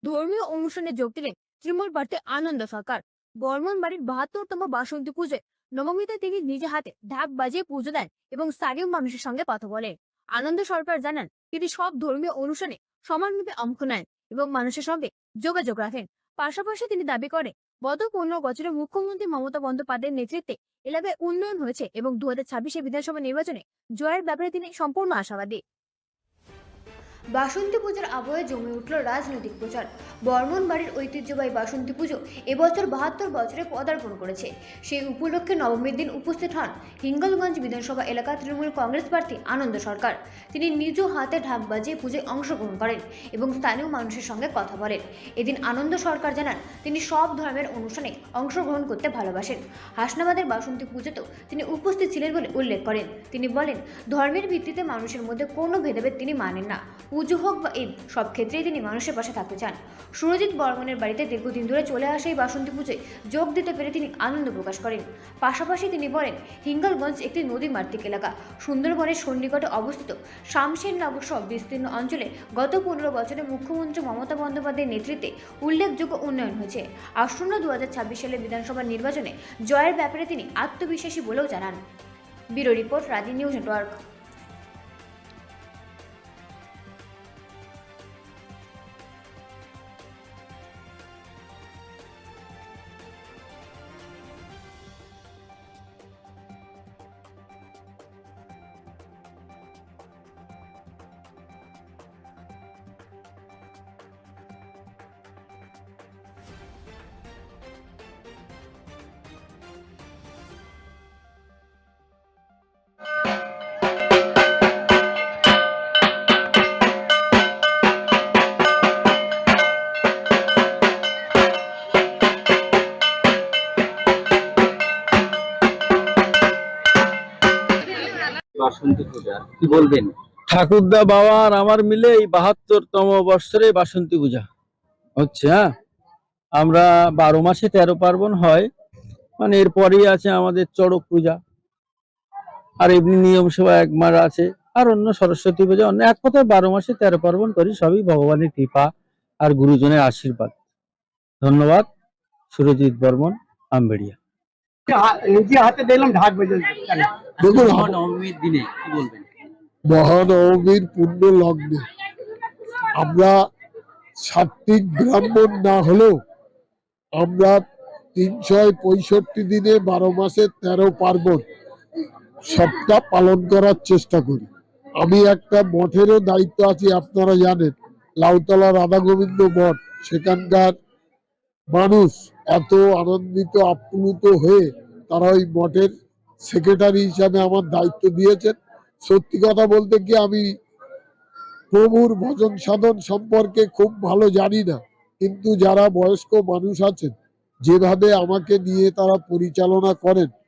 ধর্মীয় অনুষ্ঠানে যোগ দিলেন তৃণমূল প্রার্থী আনন্দ সরকার। বর্মন বাড়ির 72তম বাসন্তী পুজোয় নবমীতে তিনি নিজে হাতে ঢাক বাজিয়ে পুজো দেন এবং স্থানীয় মানুষের সঙ্গে কথা বলেন। আনন্দ সরকার জানান, তিনি সব ধর্মীয় অনুষ্ঠানে সমানভাবে অংশ নেন এবং মানুষের সঙ্গে যোগাযোগ রাখেন। পাশাপাশি তিনি দাবি করেন, গত 15 বছরে মুখ্যমন্ত্রী মমতা বন্দ্যোপাধ্যায়ের নেতৃত্বে এলাকায় উন্নয়ন হয়েছে এবং 2026 বিধানসভা নির্বাচনে জয়ের ব্যাপারে তিনি সম্পূর্ণ আশাবাদী। বাসন্তী পূজার আবহে জমে উঠল রাজনৈতিক প্রচার। বর্মন বাড়ির ঐতিহ্যবাহী বাসন্তী পুজো এবছর 72 বছরে পদার্পণ করেছে। সেই উপলক্ষে নবমীর দিন উপস্থিত হন হিঙ্গলগঞ্জ বিধানসভা এলাকার তৃণমূল কংগ্রেস প্রার্থী আনন্দ সরকার। তিনি নিজ হাতে ঢাক বাজিয়ে পুজোয় অংশগ্রহণ করেন এবং স্থানীয় মানুষের সঙ্গে কথা বলেন। এদিন আনন্দ সরকার জানান, তিনি সব ধর্মের অনুষ্ঠানে অংশগ্রহণ করতে ভালোবাসেন। হাসনাবাদের বাসন্তী পুজোতেও তিনি উপস্থিত ছিলেন বলে উল্লেখ করেন। তিনি বলেন, ধর্মের ভিত্তিতে মানুষের মধ্যে কোনো ভেদাভেদ তিনি মানেন না। পুজো হোক বা ঈদ, সব ক্ষেত্রেই তিনি মানুষের পাশে থাকতে চান। সুরজিৎ বর্মনের বাড়িতে দীর্ঘদিন ধরে চলে আসা এই বাসন্তী পুজোয় যোগ দিতে পেরে তিনি আনন্দ প্রকাশ করেন। পাশাপাশি তিনি বলেন, হিঙ্গলগঞ্জ একটি নদীমাতৃক এলাকা। সুন্দরবনের সন্নিকটে অবস্থিত শামশেরনগর সহ বিস্তীর্ণ অঞ্চলে গত 15 বছরে মুখ্যমন্ত্রী মমতা বন্দ্যোপাধ্যায়ের নেতৃত্বে উল্লেখযোগ্য উন্নয়ন হয়েছে। আসন্ন 2026 সালের বিধানসভা নির্বাচনে জয়ের ব্যাপারে তিনি আত্মবিশ্বাসী বলেও জানান। ব্যুরো রিপোর্ট, রাজি নিউজ নেটওয়ার্ক। বাসন্তী পূজা কি বলবেন? ঠাকুরদা বাবা আর আমার মিলে এই 72তম বৎসরে বাসন্তী পূজা হচ্ছে। হ্যাঁ, আমরা 12 মাসে 13 পার্বণ হয়, মানে এরপরেই আছে আমাদের চড়ক পূজা, আর এমনি নিয়ম সেবা 1 মাস আছে, আর অন্য সরস্বতী পূজা, অন্য এক কথায় 12 মাসে 13 পার্বণ করি। সবই ভগবানের কৃপা আর গুরুজনের আশীর্বাদ। ধন্যবাদ। সুরজিৎ বর্মন, আমবেড়িয়া। নিজে হাতে দেখলাম ঢাক বেজে। দেখুন, নবমীর দিনে কি বলবেন? মহানবমীর পুণ্য লগ্নে আমরা সাত্বিক ব্রাহ্মণ না হলেও আমরা 365 দিনে 12 মাসে 13 পার্বণ সবটা পালন করার চেষ্টা করি। আমি একটা মঠেরও দায়িত্ব আছি, আপনারা জানেন, লাউতলা রাধা গোবিন্দ মঠ। সেখানকার মানুষ এত আনন্দিত আপ্লুত হয়ে তারা ওই মঠের সেক্রেটারি হিসাবে আমার দায়িত্ব দিয়েছেন। সত্যি কথা বলতে কি, আমি প্রভুর ভজন সাধন সম্পর্কে খুব ভালো জানি না, কিন্তু যারা বয়স্ক মানুষ আছেন, যেভাবে আমাকে নিয়ে তারা পরিচালনা করেন,